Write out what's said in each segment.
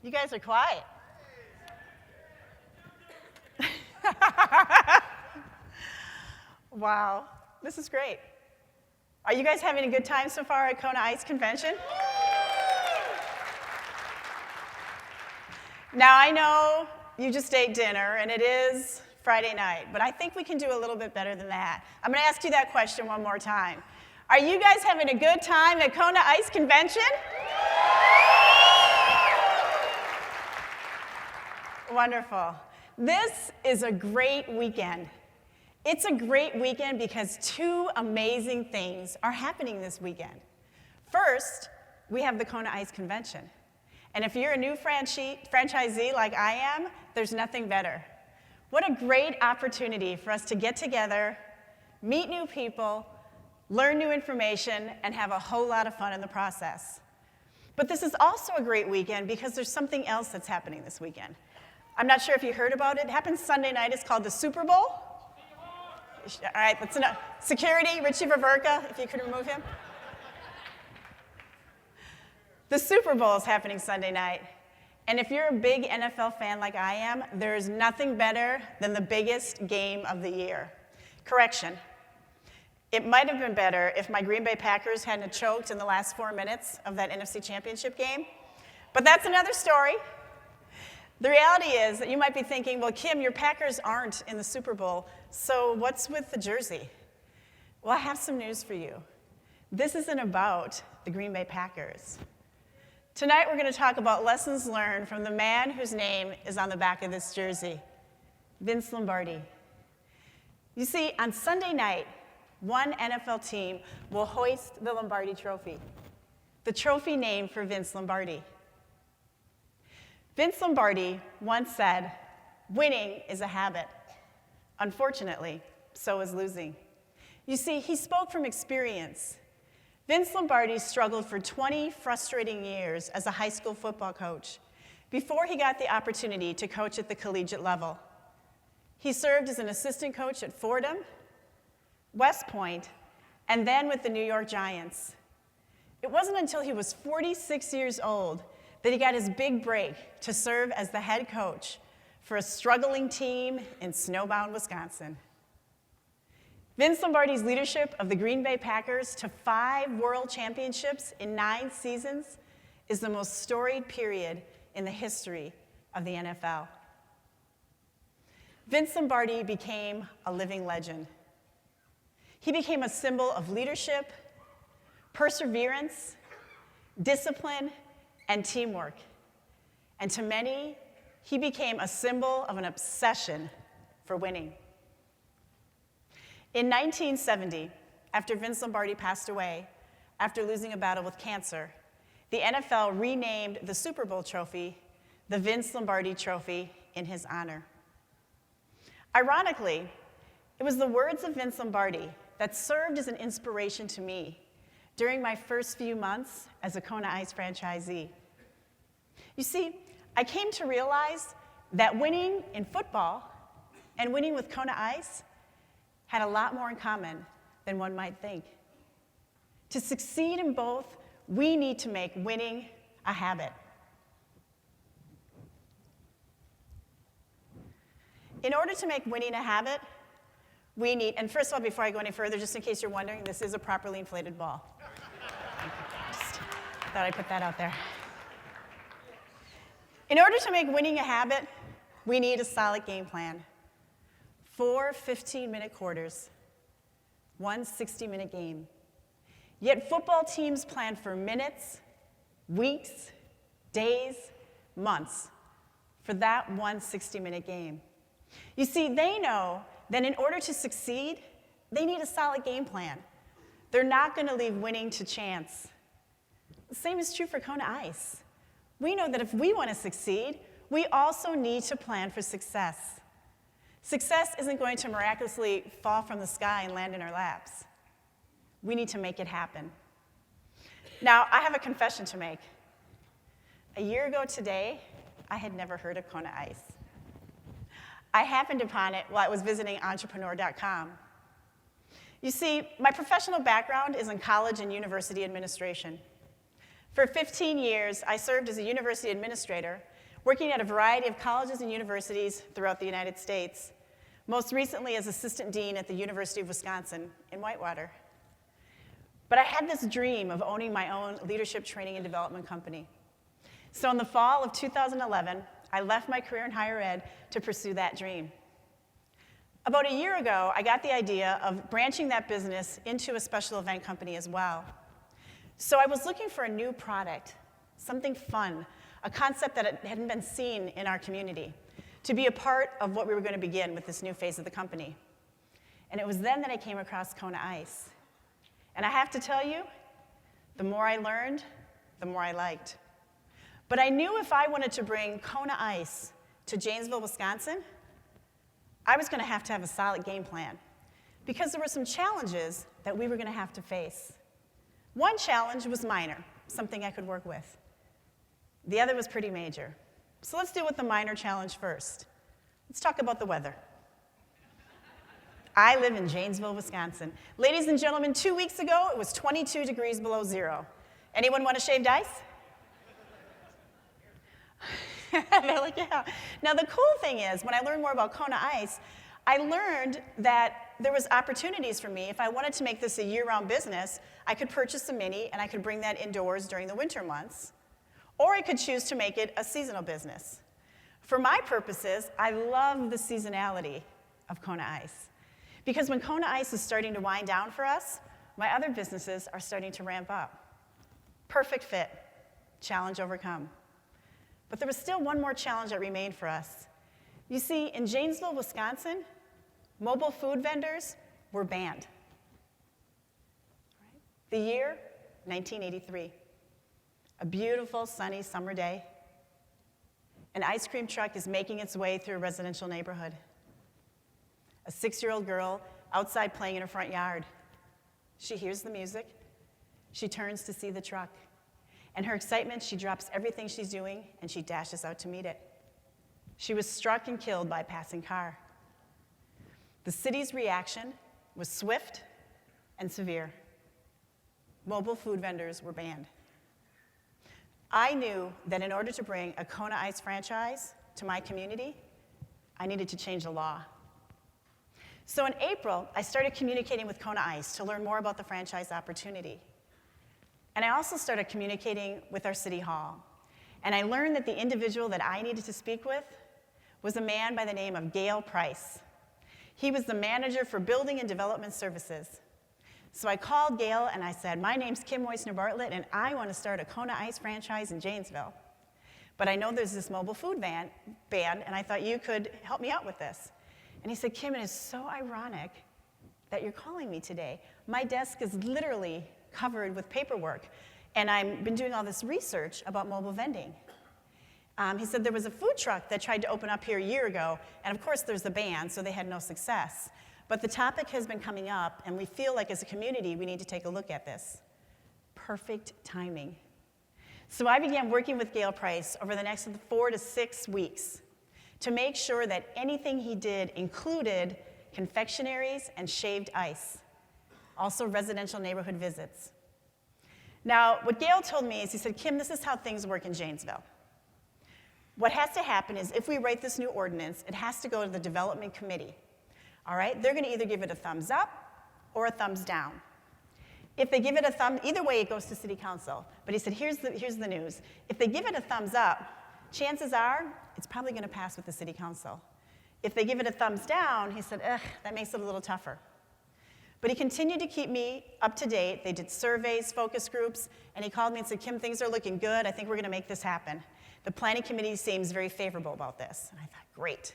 You guys are quiet. Wow, this is great. Are you guys having a good time so far at Kona Ice Convention? Now, I know you just ate dinner, and it is Friday night, but I think we can do a little bit better than that. I'm going to ask you that question one more time. Are you guys having a good time at Kona Ice Convention? Wonderful. This is a great weekend. It's a great weekend because two amazing things are happening this weekend. First, we have the Kona Ice Convention. And if you're a new franchisee like I am, there's nothing better. What a great opportunity for us to get together, meet new people, learn new information, and have a whole lot of fun in the process. But this is also a great weekend because there's something else that's happening this weekend. I'm not sure if you heard about it. It happens Sunday night. It's called the Super Bowl. All right, that's enough. Security, Richie Ververka, if you could remove him. The Super Bowl is happening Sunday night. And if you're a big NFL fan like I am, there's nothing better than the biggest game of the year. Correction. It might have been better if my Green Bay Packers hadn't choked in the last 4 minutes of that NFC Championship game. But that's another story. The reality is that you might be thinking, well, Kim, your Packers aren't in the Super Bowl, so what's with the jersey? Well, I have some news for you. This isn't about the Green Bay Packers. Tonight, we're going to talk about lessons learned from the man whose name is on the back of this jersey, Vince Lombardi. You see, on Sunday night, one NFL team will hoist the Lombardi Trophy, the trophy named for Vince Lombardi. Vince Lombardi once said, "Winning is a habit. Unfortunately, so is losing." You see, he spoke from experience. Vince Lombardi struggled for 20 frustrating years as a high school football coach before he got the opportunity to coach at the collegiate level. He served as an assistant coach at Fordham, West Point, and then with the New York Giants. It wasn't until he was 46 years old that he got his big break to serve as the head coach for a struggling team in snowbound Wisconsin. Vince Lombardi's leadership of the Green Bay Packers to 5 world championships in 9 seasons is the most storied period in the history of the NFL. Vince Lombardi became a living legend. He became a symbol of leadership, perseverance, discipline, and teamwork. And to many, he became a symbol of an obsession for winning. In 1970, after Vince Lombardi passed away, after losing a battle with cancer, the NFL renamed the Super Bowl trophy the Vince Lombardi Trophy in his honor. Ironically, it was the words of Vince Lombardi that served as an inspiration to me during my first few months as a Kona Ice franchisee. You see, I came to realize that winning in football and winning with Kona Ice had a lot more in common than one might think. To succeed in both, we need to make winning a habit. In order to make winning a habit, we need, and first of all, before I go any further, just in case you're wondering, this is a properly inflated ball. Just thought I'd put that out there. In order to make winning a habit, we need a solid game plan. 4 15-minute quarters, 1 60-minute game. Yet football teams plan for minutes, weeks, days, months for that 1 60-minute game. You see, they know that in order to succeed, they need a solid game plan. They're not going to leave winning to chance. The same is true for Kona Ice. We know that if we want to succeed, we also need to plan for success. Success isn't going to miraculously fall from the sky and land in our laps. We need to make it happen. Now, I have a confession to make. A year ago today, I had never heard of Kona Ice. I happened upon it while I was visiting entrepreneur.com. You see, my professional background is in college and university administration. For 15 years, I served as a university administrator working at a variety of colleges and universities throughout the United States, most recently as assistant dean at the University of Wisconsin in Whitewater. But I had this dream of owning my own leadership training and development company. So in the fall of 2011, I left my career in higher ed to pursue that dream. About a year ago, I got the idea of branching that business into a special event company as well. So I was looking for a new product, something fun, a concept that hadn't been seen in our community, to be a part of what we were going to begin with this new phase of the company. And it was then that I came across Kona Ice. And I have to tell you, the more I learned, the more I liked. But I knew if I wanted to bring Kona Ice to Janesville, Wisconsin, I was going to have a solid game plan, because there were some challenges that we were going to have to face. One challenge was minor, something I could work with. The other was pretty major. So let's deal with the minor challenge first. Let's talk about the weather. I live in Janesville, Wisconsin. Ladies and gentlemen, 2 weeks ago, it was 22 degrees below zero. Anyone want a shaved ice? They're like, yeah. Now, the cool thing is, when I learned more about Kona Ice, I learned that there was opportunities for me. If I wanted to make this a year-round business, I could purchase a mini, and I could bring that indoors during the winter months. Or I could choose to make it a seasonal business. For my purposes, I love the seasonality of Kona Ice. Because when Kona Ice is starting to wind down for us, my other businesses are starting to ramp up. Perfect fit, challenge overcome. But there was still one more challenge that remained for us. You see, in Janesville, Wisconsin, mobile food vendors were banned. The year, 1983. A beautiful, sunny summer day. An ice cream truck is making its way through a residential neighborhood. A 6-year-old girl outside playing in her front yard. She hears the music. She turns to see the truck. In her excitement, she drops everything she's doing, and she dashes out to meet it. She was struck and killed by a passing car. The city's reaction was swift and severe. Mobile food vendors were banned. I knew that in order to bring a Kona Ice franchise to my community, I needed to change the law. So in April, I started communicating with Kona Ice to learn more about the franchise opportunity. And I also started communicating with our city hall. And I learned that the individual that I needed to speak with was a man by the name of Gail Price. He was the manager for building and development services. So I called Gail and I said, my name's Kim Moistner-Bartlett, and I want to start a Kona Ice franchise in Janesville. But I know there's this mobile food ban, and I thought you could help me out with this. And he said, Kim, it is so ironic that you're calling me today. My desk is literally covered with paperwork, and I've been doing all this research about mobile vending. He said there was a food truck that tried to open up here a year ago, and of course there's a ban, so they had no success. But the topic has been coming up, and we feel like as a community we need to take a look at this. Perfect timing. So I began working with Gail Price over the next 4 to 6 weeks to make sure that anything he did included confectionaries and shaved ice, also residential neighborhood visits. Now, what Gail told me is, he said, Kim, this is how things work in Janesville. What has to happen is if we write this new ordinance, it has to go to the development committee. All right? They're going to either give it a thumbs up or a thumbs down. If they give it a thumb, either way it goes to city council. But he said, here's the news. If they give it a thumbs up, chances are it's probably going to pass with the city council. If they give it a thumbs down, he said, that makes it a little tougher. But he continued to keep me up to date. They did surveys, focus groups, and he called me and said, Kim, things are looking good. I think we're going to make this happen. The planning committee seems very favorable about this. And I thought, great.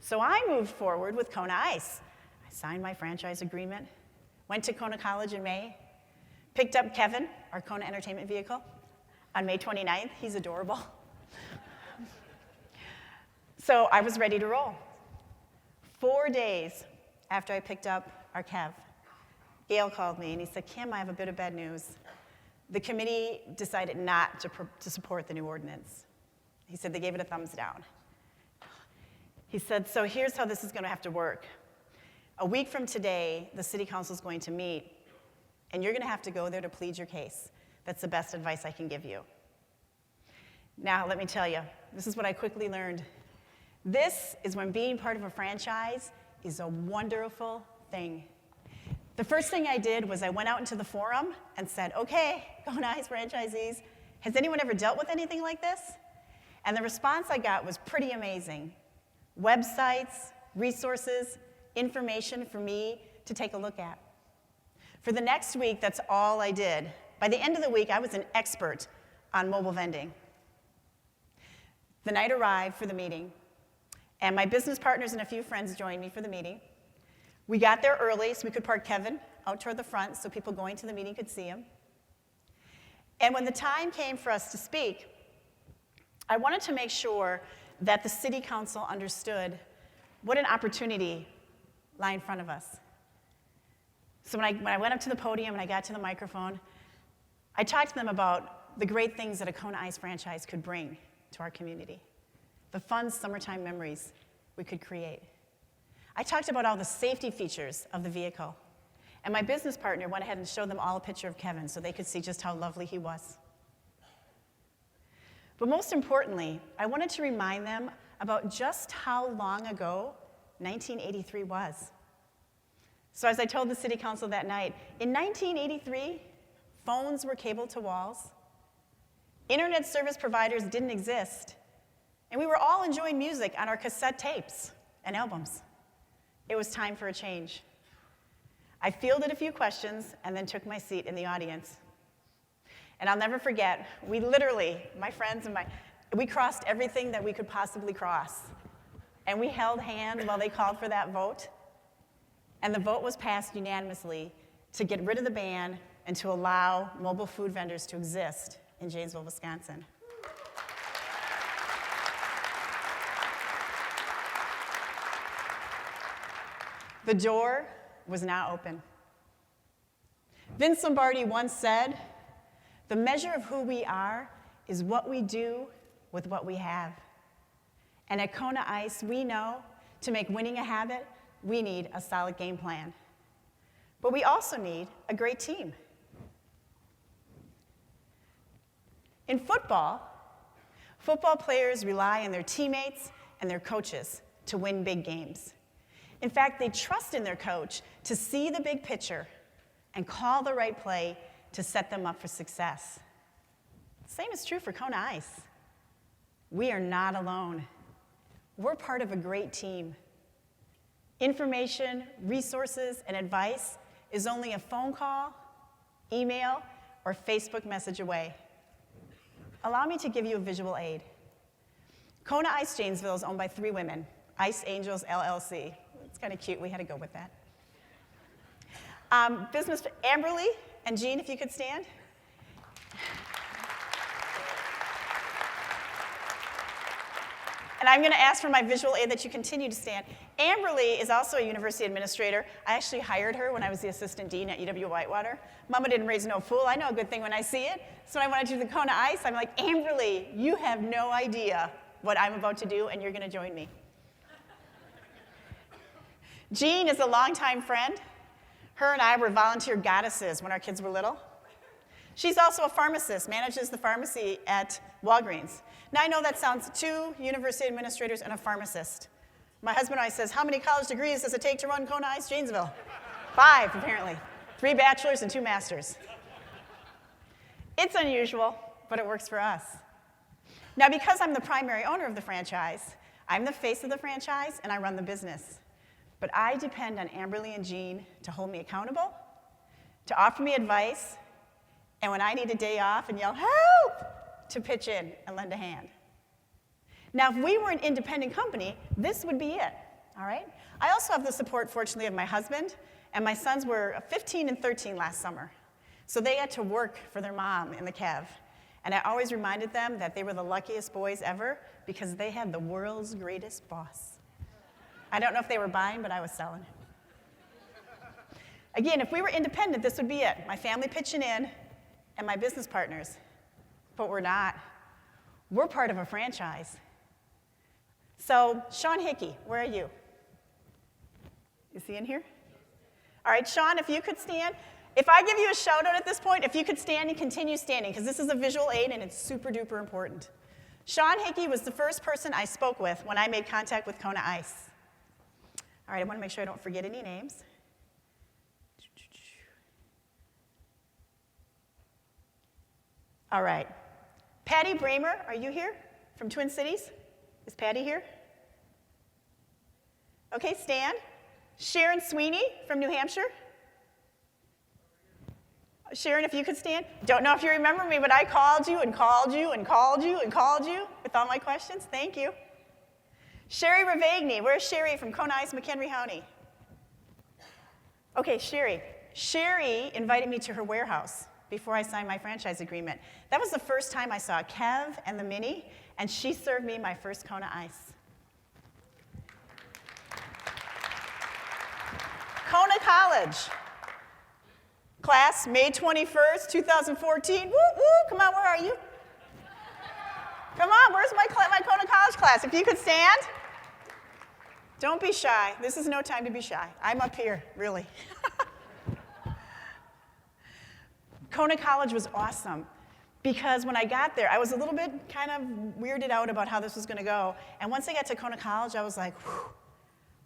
So I moved forward with Kona Ice. I signed my franchise agreement, went to Kona College in May, picked up Kevin, our Kona entertainment vehicle, on May 29th. He's adorable. So I was ready to roll. 4 days after I picked up our Kev, Gail called me and he said, Kim, I have a bit of bad news. The committee decided not to support the new ordinance. He said they gave it a thumbs down. He said, so here's how this is going to have to work. A week from today, the city council is going to meet, and you're going to have to go there to plead your case. That's the best advice I can give you. Now, let me tell you, this is what I quickly learned. This is when being part of a franchise is a wonderful thing. The first thing I did was I went out into the forum and said, okay, Kona Ice franchisees, has anyone ever dealt with anything like this? And the response I got was pretty amazing. Websites, resources, information for me to take a look at. For the next week, that's all I did. By the end of the week, I was an expert on mobile vending. The night arrived for the meeting, and my business partners and a few friends joined me for the meeting. We got there early so we could park Kevin out toward the front so people going to the meeting could see him. And when the time came for us to speak, I wanted to make sure that the city council understood what an opportunity lay in front of us. So when I went up to the podium and I got to the microphone, I talked to them about the great things that a Kona Ice franchise could bring to our community, the fun summertime memories we could create. I talked about all the safety features of the vehicle, and my business partner went ahead and showed them all a picture of Kevin so they could see just how lovely he was. But most importantly, I wanted to remind them about just how long ago 1983 was. So as I told the city council that night, in 1983, phones were cable to walls, internet service providers didn't exist, and we were all enjoying music on our cassette tapes and albums. It was time for a change. I fielded a few questions and then took my seat in the audience. And I'll never forget, we literally, my friends and we crossed everything that we could possibly cross. And we held hands while they called for that vote. And the vote was passed unanimously to get rid of the ban and to allow mobile food vendors to exist in Janesville, Wisconsin. The door was now open. Vince Lombardi once said, "The measure of who we are is what we do with what we have." And at Kona Ice, we know to make winning a habit, we need a solid game plan. But we also need a great team. In football players rely on their teammates and their coaches to win big games. In fact, they trust in their coach to see the big picture and call the right play to set them up for success. The same is true for Kona Ice. We are not alone. We're part of a great team. Information, resources, and advice is only a phone call, email, or Facebook message away. Allow me to give you a visual aid. Kona Ice Janesville is owned by 3 women, Ice Angels LLC. It's kind of cute, we had to go with that. Business Amberly and Jean, if you could stand. And I'm going to ask for my visual aid that you continue to stand. Amberly is also a university administrator. I actually hired her when I was the assistant dean at UW-Whitewater. Mama didn't raise no fool. I know a good thing when I see it. So when I went to the Kona Ice, I'm like, Amberly, you have no idea what I'm about to do, and you're going to join me. Jean is a longtime friend. Her and I were volunteer goddesses when our kids were little. She's also a pharmacist, manages the pharmacy at Walgreens. Now, I know that sounds 2 university administrators and a pharmacist. My husband always says, how many college degrees does it take to run Kona Ice Janesville? 5, apparently. 3 bachelors and 2 masters. It's unusual, but it works for us. Now, because I'm the primary owner of the franchise, I'm the face of the franchise, and I run the business. But I depend on Amberly and Jean to hold me accountable, to offer me advice, and when I need a day off and yell, help, to pitch in and lend a hand. Now, if we were an independent company, this would be it, all right? I also have the support, fortunately, of my husband, and my sons were 15 and 13 last summer. So they had to work for their mom in the Kev. And I always reminded them that they were the luckiest boys ever because they had the world's greatest boss. I don't know if they were buying, but I was selling. Again, if we were independent, this would be it. My family pitching in and my business partners. But we're not. We're part of a franchise. So, Sean Hickey, where are you? Is he in here? All right, Sean, if you could stand. If I give you a shout out at this point, if you could stand and continue standing, because this is a visual aid and it's super duper important. Sean Hickey was the first person I spoke with when I made contact with Kona Ice. All right, I want to make sure I don't forget any names. All right. Patty Bramer, are you here from Twin Cities? Is Patty here? Okay, Stan. Sharon Sweeney from New Hampshire. Sharon, if you could stand. Don't know if you remember me, but I called you and called you and called you and called you with all my questions. Thank you. Sherry Ravagni. Where's Sherry from Kona Ice, McHenry County? Okay, Sherry. Sherry invited me to her warehouse before I signed my franchise agreement. That was the first time I saw Kev and the Mini, and she served me my first Kona Ice. Kona College. Class, May 21st, 2014. Woo, woo, come on, where are you? Come on, where's my Kona College class? If you could stand. Don't be shy. This is no time to be shy. I'm up here, really. Kona College was awesome because when I got there, I was a little bit kind of weirded out about how this was going to go. And once I got to Kona College, I was like, whew,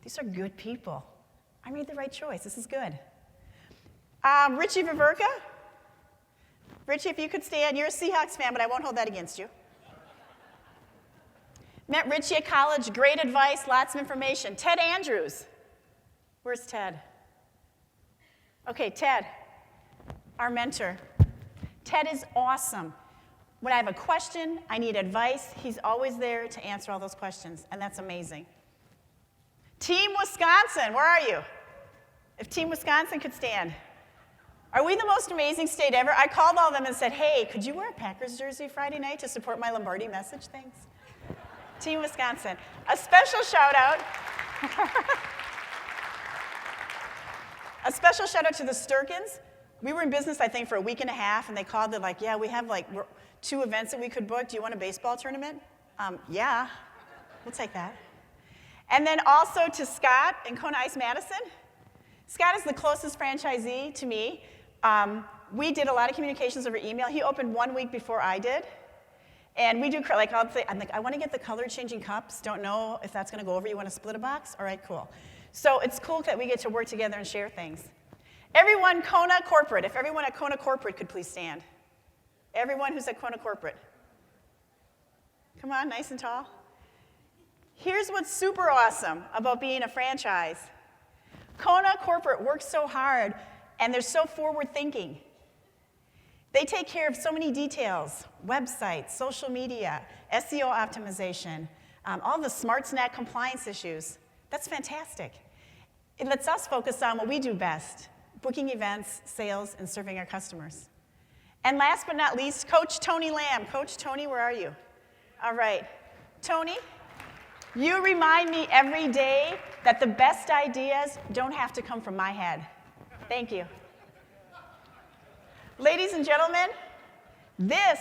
these are good people. I made the right choice. This is good. Richie Viverka. Richie, if you could stand. You're a Seahawks fan, but I won't hold that against you. Met Richie at college. Great advice, lots of information. Ted Andrews. Where's Ted? Okay, Ted, our mentor. Ted is awesome. When I have a question, I need advice, he's always there to answer all those questions, and that's amazing. Team Wisconsin, where are you? If Team Wisconsin could stand. Are we the most amazing state ever? I called all of them and said, hey, could you wear a Packers jersey Friday night to support my Lombardi message? Thanks. Team Wisconsin. A special shout out. A special shout out to the Sturkins. We were in business, I think, for a week and a half, and they called. They're like, yeah, we have like 2 events that we could book. Do you want a baseball tournament? Yeah, we'll take that. And then also to Scott in Kona Ice Madison. Scott is the closest franchisee to me. We did a lot of communications over email. He opened 1 week before I did. And we do, like, I'm like, I want to get the color-changing cups. Don't know if that's going to go over. You want to split a box? All right, cool. So it's cool that we get to work together and share things. Everyone Kona Corporate. If everyone at Kona Corporate could please stand. Everyone who's at Kona Corporate. Come on, nice and tall. Here's what's super awesome about being a franchise. Kona Corporate works so hard, and they're so forward-thinking. They take care of so many details, websites, social media, SEO optimization, all the SmartSnack compliance issues. That's fantastic. It lets us focus on what we do best, booking events, sales, and serving our customers. And last but not least, Coach Tony Lamb. Coach Tony, where are you? All right. Tony, you remind me every day that the best ideas don't have to come from my head. Thank you. Ladies and gentlemen, this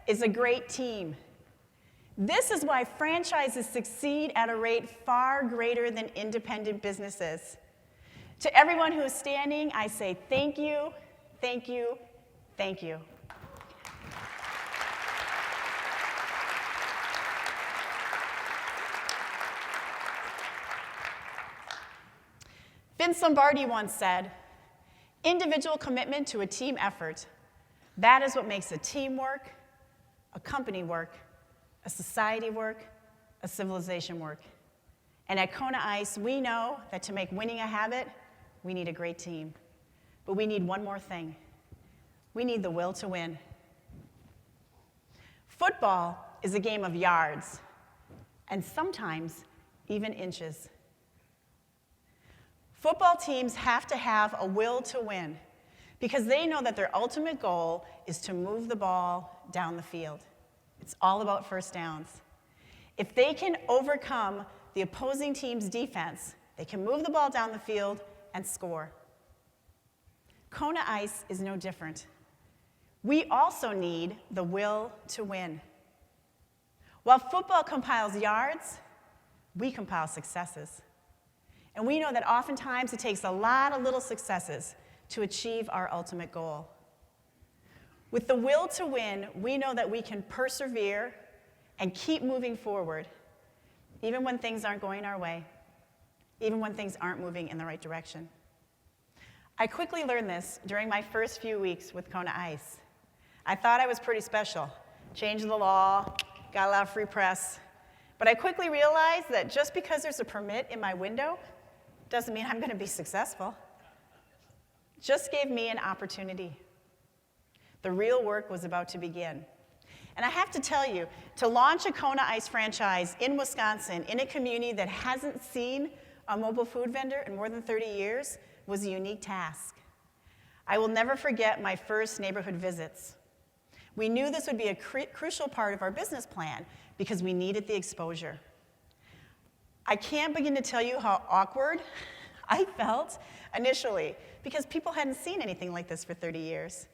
is a great team. This is why franchises succeed at a rate far greater than independent businesses. To everyone who is standing, I say thank you, thank you, thank you. Vince Lombardi once said, individual commitment to a team effort, that is what makes a team work, a company work, a society work, a civilization work. And at Kona Ice, we know that to make winning a habit, we need a great team. But we need one more thing. We need the will to win. Football is a game of yards, and sometimes even inches. Football teams have to have a will to win because they know that their ultimate goal is to move the ball down the field. It's all about first downs. If they can overcome the opposing team's defense, they can move the ball down the field and score. Kona Ice is no different. We also need the will to win. While football compiles yards, we compile successes. And we know that oftentimes it takes a lot of little successes to achieve our ultimate goal. With the will to win, we know that we can persevere and keep moving forward, even when things aren't going our way, even when things aren't moving in the right direction. I quickly learned this during my first few weeks with Kona Ice. I thought I was pretty special. Changed the law, got a lot of free press. But I quickly realized that just because there's a permit in my window doesn't mean I'm going to be successful. Just gave me an opportunity. The real work was about to begin. And I have to tell you, to launch a Kona Ice franchise in Wisconsin, in a community that hasn't seen a mobile food vendor in more than 30 years, was a unique task. I will never forget my first neighborhood visits. We knew this would be a crucial part of our business plan because we needed the exposure. I can't begin to tell you how awkward I felt initially because people hadn't seen anything like this for 30 years.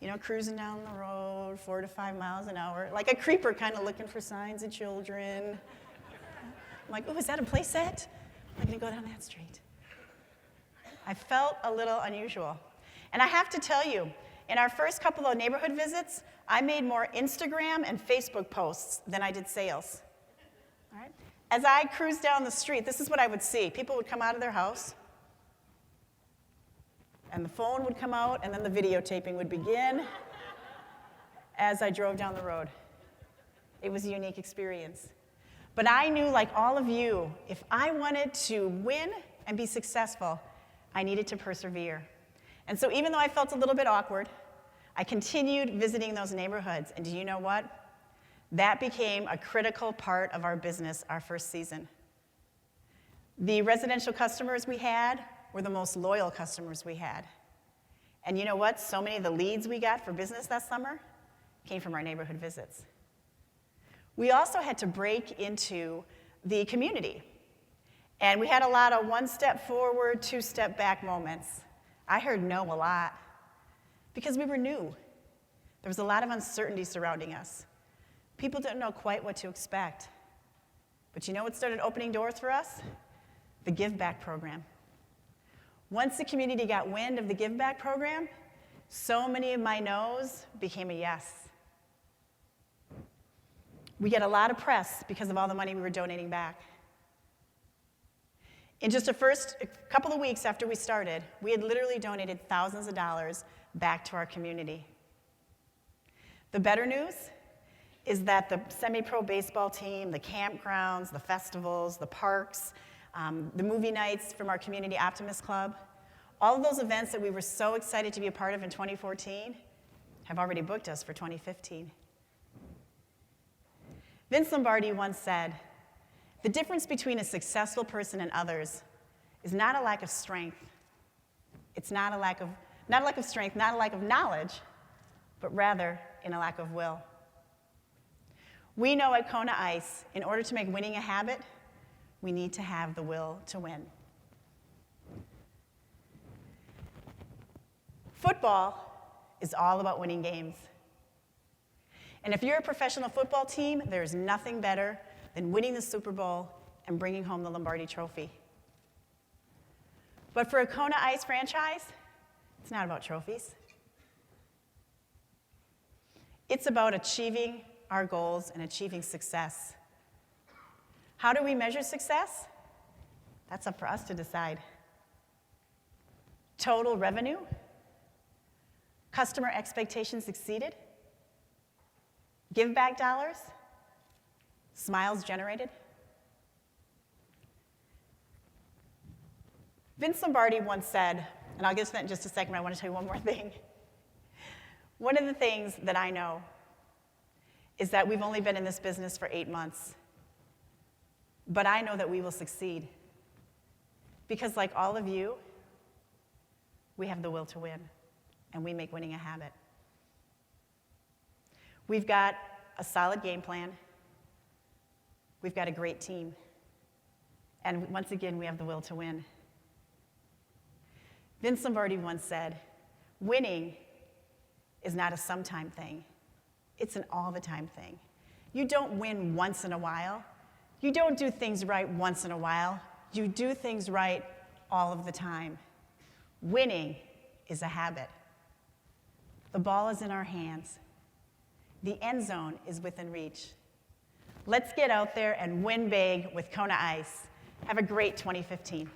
You know, cruising down the road, 4 to 5 miles an hour, like a creeper kind of looking for signs of children. I'm like, oh, is that a play set? I'm gonna go down that street. I felt a little unusual. And I have to tell you, in our first couple of neighborhood visits, I made more Instagram and Facebook posts than I did sales. All right? As I cruised down the street, this is what I would see. People would come out of their house, and the phone would come out, and then the videotaping would begin as I drove down the road. It was a unique experience. But I knew, like all of you, if I wanted to win and be successful, I needed to persevere. And so even though I felt a little bit awkward, I continued visiting those neighborhoods. And do you know what? That became a critical part of our business our first season. The residential customers we had were the most loyal customers we had. And you know what? So many of the leads we got for business that summer came from our neighborhood visits. We also had to break into the community. And we had a lot of one-step forward, two-step back moments. I heard no a lot because we were new. There was a lot of uncertainty surrounding us. People didn't know quite what to expect. But you know what started opening doors for us? The Give Back program. Once the community got wind of the Give Back program, so many of my no's became a yes. We get a lot of press because of all the money we were donating back. In just the first couple of weeks after we started, we had literally donated thousands of dollars back to our community. The better news is that the semi-pro baseball team, the campgrounds, the festivals, the parks, the movie nights from our Community Optimist Club, all of those events that we were so excited to be a part of in 2014 have already booked us for 2015. Vince Lombardi once said, "The difference between a successful person and others is not a lack of strength. It's not a lack of strength, not a lack of knowledge, but rather in a lack of will." We know at Kona Ice, in order to make winning a habit, we need to have the will to win. Football is all about winning games. And if you're a professional football team, there's nothing better than winning the Super Bowl and bringing home the Lombardi Trophy. But for a Kona Ice franchise, it's not about trophies. It's about achieving our goals and achieving success. How do we measure success? That's up for us to decide. Total revenue? Customer expectations exceeded? Give back dollars? Smiles generated? Vince Lombardi once said, and I'll get to that in just a second, but I want to tell you one more thing. One of the things that I know is that we've only been in this business for 8 months. But I know that we will succeed. Because like all of you, we have the will to win, and we make winning a habit. We've got a solid game plan. We've got a great team. And once again, we have the will to win. Vince Lombardi once said, "Winning is not a sometime thing. It's an all-the-time thing. You don't win once in a while. You don't do things right once in a while. You do things right all of the time. Winning is a habit. The ball is in our hands. The end zone is within reach. Let's get out there and win big with Kona Ice. Have a great 2015.